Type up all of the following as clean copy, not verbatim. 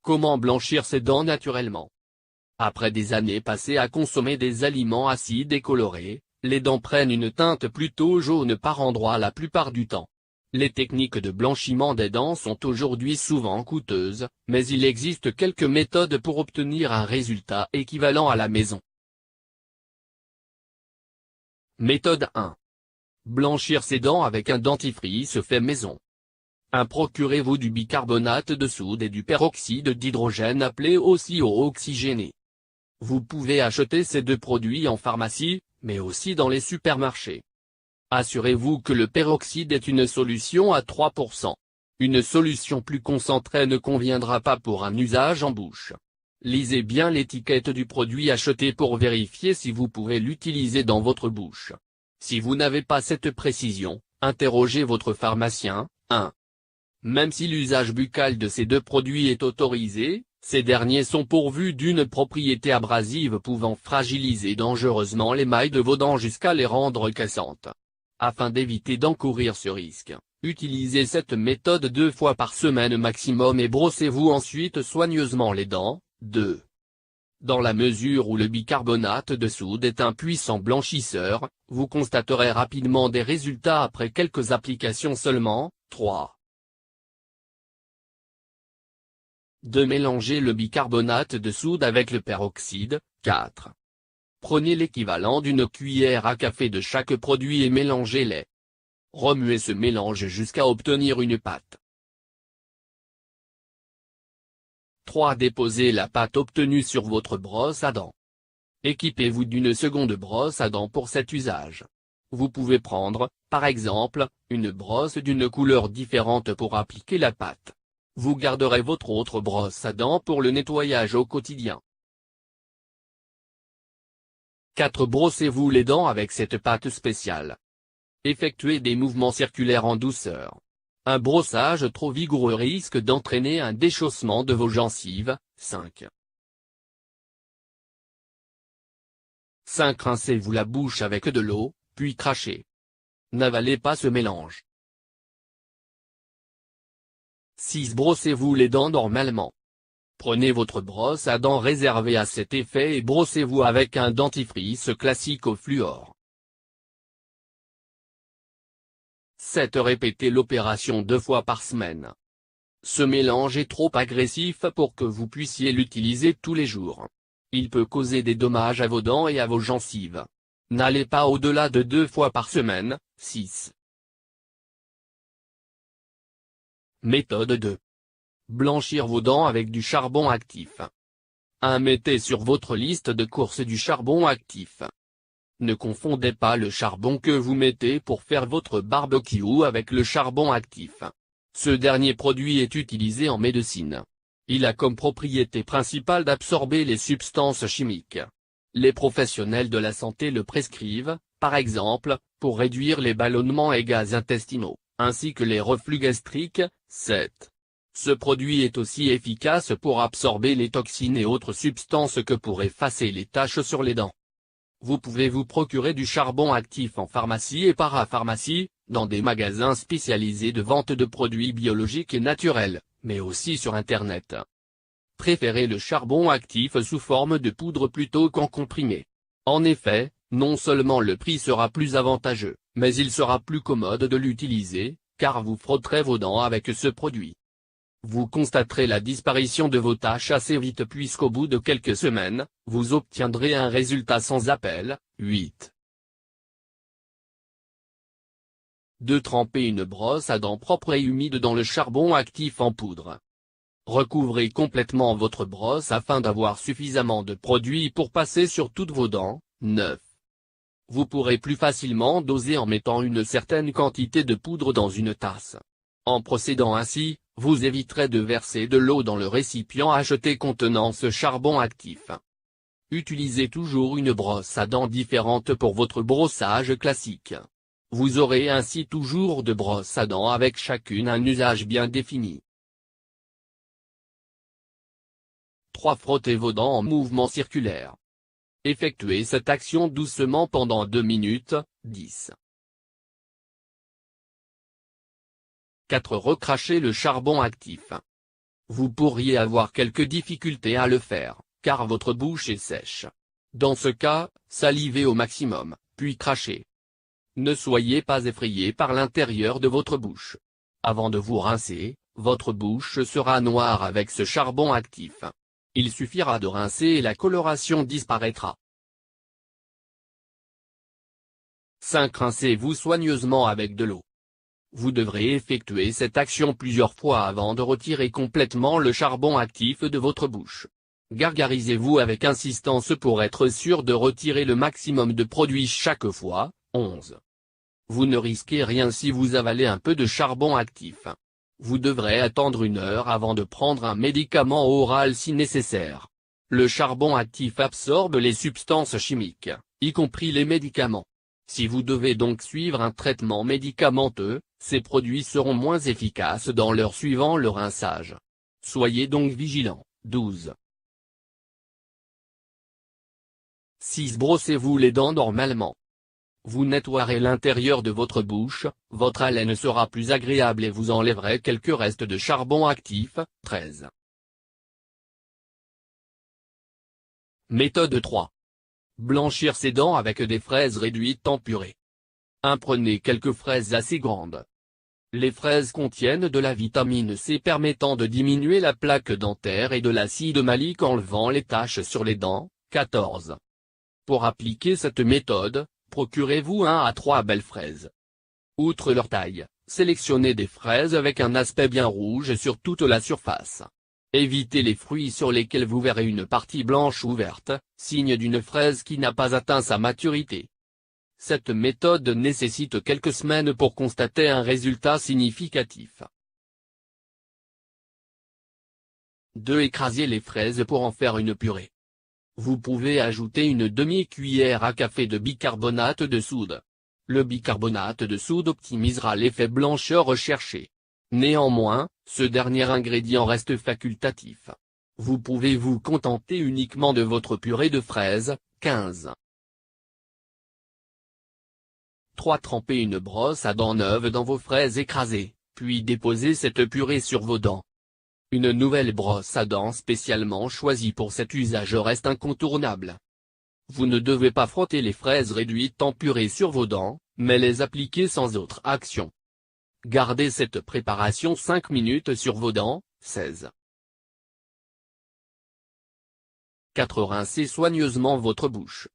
Comment blanchir ses dents naturellement? Après des années passées à consommer des aliments acides et colorés, les dents prennent une teinte plutôt jaune par endroits la plupart du temps. Les techniques de blanchiment des dents sont aujourd'hui souvent coûteuses, mais il existe quelques méthodes pour obtenir un résultat équivalent à la maison. Méthode 1. Blanchir ses dents avec un dentifrice fait maison. 1. Procurez-vous du bicarbonate de soude et du peroxyde d'hydrogène appelé aussi eau oxygénée. Vous pouvez acheter ces deux produits en pharmacie, mais aussi dans les supermarchés. Assurez-vous que le peroxyde est une solution à 3%. Une solution plus concentrée ne conviendra pas pour un usage en bouche. Lisez bien l'étiquette du produit acheté pour vérifier si vous pouvez l'utiliser dans votre bouche. Si vous n'avez pas cette précision, interrogez votre pharmacien. 1. Même si l'usage buccal de ces deux produits est autorisé, ces derniers sont pourvus d'une propriété abrasive pouvant fragiliser dangereusement l'émail de vos dents jusqu'à les rendre cassantes. Afin d'éviter d'encourir ce risque, utilisez cette méthode 2 fois par semaine maximum et brossez-vous ensuite soigneusement les dents. 2. Dans la mesure où le bicarbonate de soude est un puissant blanchisseur, vous constaterez rapidement des résultats après quelques applications seulement. 3. De mélanger le bicarbonate de soude avec le peroxyde. 4. Prenez l'équivalent d'une cuillère à café de chaque produit et mélangez-les. Remuez ce mélange jusqu'à obtenir une pâte. 3. Déposez la pâte obtenue sur votre brosse à dents. Équipez-vous d'une seconde brosse à dents pour cet usage. Vous pouvez prendre, par exemple, une brosse d'une couleur différente pour appliquer la pâte. Vous garderez votre autre brosse à dents pour le nettoyage au quotidien. 4. Brossez-vous les dents avec cette pâte spéciale. Effectuez des mouvements circulaires en douceur. Un brossage trop vigoureux risque d'entraîner un déchaussement de vos gencives. 5. 5. Rincez-vous la bouche avec de l'eau, puis crachez. N'avalez pas ce mélange. 6. Brossez-vous les dents normalement. Prenez votre brosse à dents réservée à cet effet et brossez-vous avec un dentifrice classique au fluor. 7. Répétez l'opération 2 fois par semaine. Ce mélange est trop agressif pour que vous puissiez l'utiliser tous les jours. Il peut causer des dommages à vos dents et à vos gencives. N'allez pas au-delà de 2 fois par semaine. 6. Méthode 2. Blanchir vos dents avec du charbon actif. 1. Mettez sur votre liste de courses du charbon actif. Ne confondez pas le charbon que vous mettez pour faire votre barbecue avec le charbon actif. Ce dernier produit est utilisé en médecine. Il a comme propriété principale d'absorber les substances chimiques. Les professionnels de la santé le prescrivent, par exemple, pour réduire les ballonnements et gaz intestinaux, ainsi que les reflux gastriques. 7. Ce produit est aussi efficace pour absorber les toxines et autres substances que pour effacer les taches sur les dents. Vous pouvez vous procurer du charbon actif en pharmacie et parapharmacie, dans des magasins spécialisés de vente de produits biologiques et naturels, mais aussi sur Internet. Préférez le charbon actif sous forme de poudre plutôt qu'en comprimé. En effet, non seulement le prix sera plus avantageux, mais il sera plus commode de l'utiliser, car vous frotterez vos dents avec ce produit. Vous constaterez la disparition de vos taches assez vite puisqu'au bout de quelques semaines, vous obtiendrez un résultat sans appel. 8. 2. Trempez une brosse à dents propre et humide dans le charbon actif en poudre. Recouvrez complètement votre brosse afin d'avoir suffisamment de produit pour passer sur toutes vos dents. 9. Vous pourrez plus facilement doser en mettant une certaine quantité de poudre dans une tasse. En procédant ainsi, vous éviterez de verser de l'eau dans le récipient acheté contenant ce charbon actif. Utilisez toujours une brosse à dents différente pour votre brossage classique. Vous aurez ainsi toujours deux brosses à dents avec chacune un usage bien défini. 3. Frottez vos dents en mouvement circulaire. Effectuez cette action doucement pendant 2 minutes. 10. 4. Recrachez le charbon actif. Vous pourriez avoir quelques difficultés à le faire, car votre bouche est sèche. Dans ce cas, salivez au maximum, puis crachez. Ne soyez pas effrayé par l'intérieur de votre bouche. Avant de vous rincer, votre bouche sera noire avec ce charbon actif. Il suffira de rincer et la coloration disparaîtra. 5. Rincez-vous soigneusement avec de l'eau. Vous devrez effectuer cette action plusieurs fois avant de retirer complètement le charbon actif de votre bouche. Gargarisez-vous avec insistance pour être sûr de retirer le maximum de produit chaque fois. 11. Vous ne risquez rien si vous avalez un peu de charbon actif. Vous devrez attendre 1 heure avant de prendre un médicament oral si nécessaire. Le charbon actif absorbe les substances chimiques, y compris les médicaments. Si vous devez donc suivre un traitement médicamenteux, ces produits seront moins efficaces dans l'heure suivant le rinçage. Soyez donc vigilant. 12. 6. Brossez-vous les dents normalement. Vous nettoierez l'intérieur de votre bouche, votre haleine sera plus agréable et vous enlèverez quelques restes de charbon actif. 13. Méthode 3. Blanchir ses dents avec des fraises réduites en purée. 1. Prenez quelques fraises assez grandes. Les fraises contiennent de la vitamine C permettant de diminuer la plaque dentaire et de l'acide malique enlevant les taches sur les dents. 14. Pour appliquer cette méthode, procurez-vous 1 à 3 belles fraises. Outre leur taille, sélectionnez des fraises avec un aspect bien rouge sur toute la surface. Évitez les fruits sur lesquels vous verrez une partie blanche ou verte, signe d'une fraise qui n'a pas atteint sa maturité. Cette méthode nécessite quelques semaines pour constater un résultat significatif. 2. Écrasez les fraises pour en faire une purée. Vous pouvez ajouter une demi-cuillère à café de bicarbonate de soude. Le bicarbonate de soude optimisera l'effet blancheur recherché. Néanmoins, ce dernier ingrédient reste facultatif. Vous pouvez vous contenter uniquement de votre purée de fraises. 15. 3. Trempez une brosse à dents neuve dans vos fraises écrasées, puis déposez cette purée sur vos dents. Une nouvelle brosse à dents spécialement choisie pour cet usage reste incontournable. Vous ne devez pas frotter les fraises réduites en purée sur vos dents, mais les appliquer sans autre action. Gardez cette préparation 5 minutes sur vos dents. 16. 4. Rincez soigneusement votre bouche.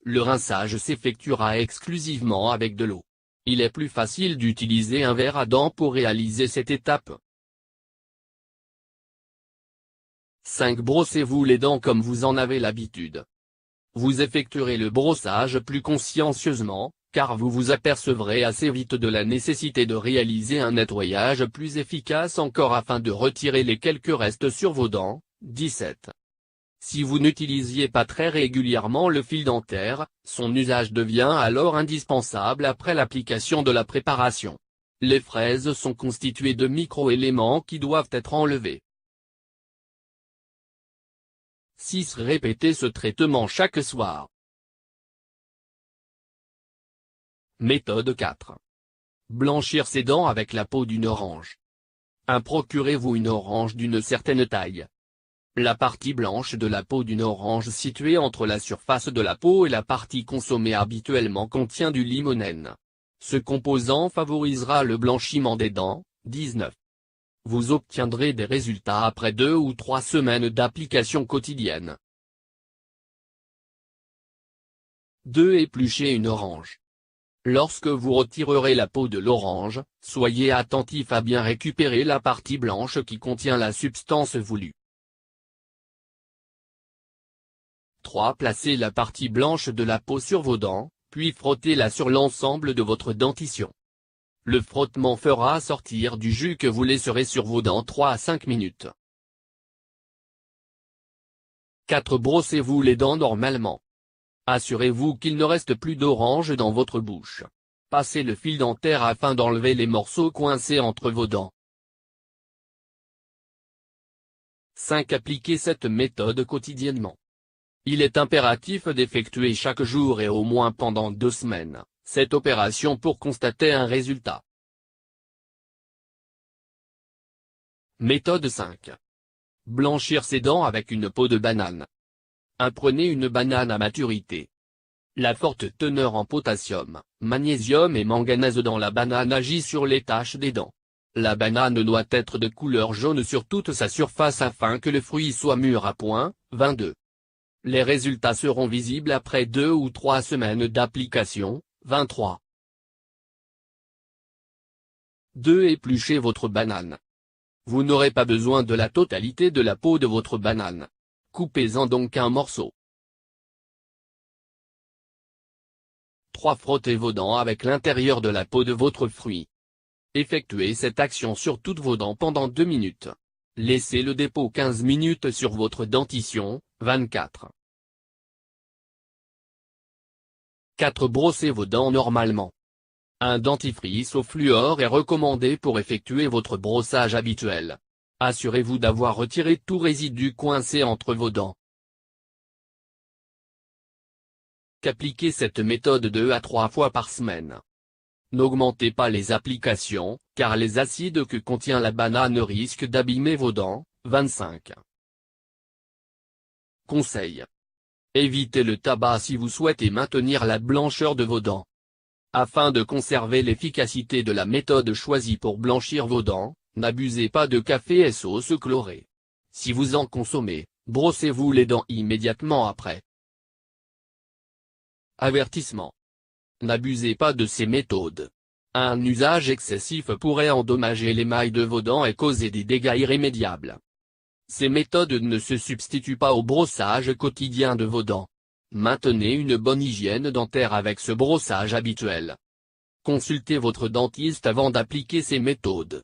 Le rinçage s'effectuera exclusivement avec de l'eau. Il est plus facile d'utiliser un verre à dents pour réaliser cette étape. 5. Brossez-vous les dents comme vous en avez l'habitude. Vous effectuerez le brossage plus consciencieusement, car vous vous apercevrez assez vite de la nécessité de réaliser un nettoyage plus efficace encore afin de retirer les quelques restes sur vos dents. 17. Si vous n'utilisiez pas très régulièrement le fil dentaire, son usage devient alors indispensable après l'application de la préparation. Les fraises sont constituées de micro-éléments qui doivent être enlevés. 6. Répétez ce traitement chaque soir. Méthode 4. Blanchir ses dents avec la peau d'une orange. 1. Procurez-vous une orange d'une certaine taille. La partie blanche de la peau d'une orange située entre la surface de la peau et la partie consommée habituellement contient du limonène. Ce composant favorisera le blanchiment des dents. 19. Vous obtiendrez des résultats après 2 ou 3 semaines d'application quotidienne. 2. Épluchez une orange. Lorsque vous retirerez la peau de l'orange, soyez attentif à bien récupérer la partie blanche qui contient la substance voulue. 3. Placez la partie blanche de la peau sur vos dents, puis frottez-la sur l'ensemble de votre dentition. Le frottement fera sortir du jus que vous laisserez sur vos dents 3 à 5 minutes. 4. Brossez-vous les dents normalement. Assurez-vous qu'il ne reste plus d'orange dans votre bouche. Passez le fil dentaire afin d'enlever les morceaux coincés entre vos dents. 5. Appliquez cette méthode quotidiennement. Il est impératif d'effectuer chaque jour et au moins pendant 2 semaines, cette opération pour constater un résultat. Méthode 5. Blanchir ses dents avec une peau de banane. Prenez une banane à maturité. La forte teneur en potassium, magnésium et manganèse dans la banane agit sur les taches des dents. La banane doit être de couleur jaune sur toute sa surface afin que le fruit soit mûr à point. 22. Les résultats seront visibles après 2 ou 3 semaines d'application. 23. 2. Épluchez votre banane. Vous n'aurez pas besoin de la totalité de la peau de votre banane. Coupez-en donc un morceau. 3. Frottez vos dents avec l'intérieur de la peau de votre fruit. Effectuez cette action sur toutes vos dents pendant 2 minutes. Laissez le dépôt 15 minutes sur votre dentition. 24. 4. Brossez vos dents normalement. Un dentifrice au fluor est recommandé pour effectuer votre brossage habituel. Assurez-vous d'avoir retiré tout résidu coincé entre vos dents. Appliquez cette méthode 2 à 3 fois par semaine. N'augmentez pas les applications, car les acides que contient la banane risquent d'abîmer vos dents. 25. Conseil. Évitez le tabac si vous souhaitez maintenir la blancheur de vos dents. Afin de conserver l'efficacité de la méthode choisie pour blanchir vos dents, n'abusez pas de café et sauce chlorée. Si vous en consommez, brossez-vous les dents immédiatement après. Avertissement. N'abusez pas de ces méthodes. Un usage excessif pourrait endommager l'émail de vos dents et causer des dégâts irrémédiables. Ces méthodes ne se substituent pas au brossage quotidien de vos dents. Maintenez une bonne hygiène dentaire avec ce brossage habituel. Consultez votre dentiste avant d'appliquer ces méthodes.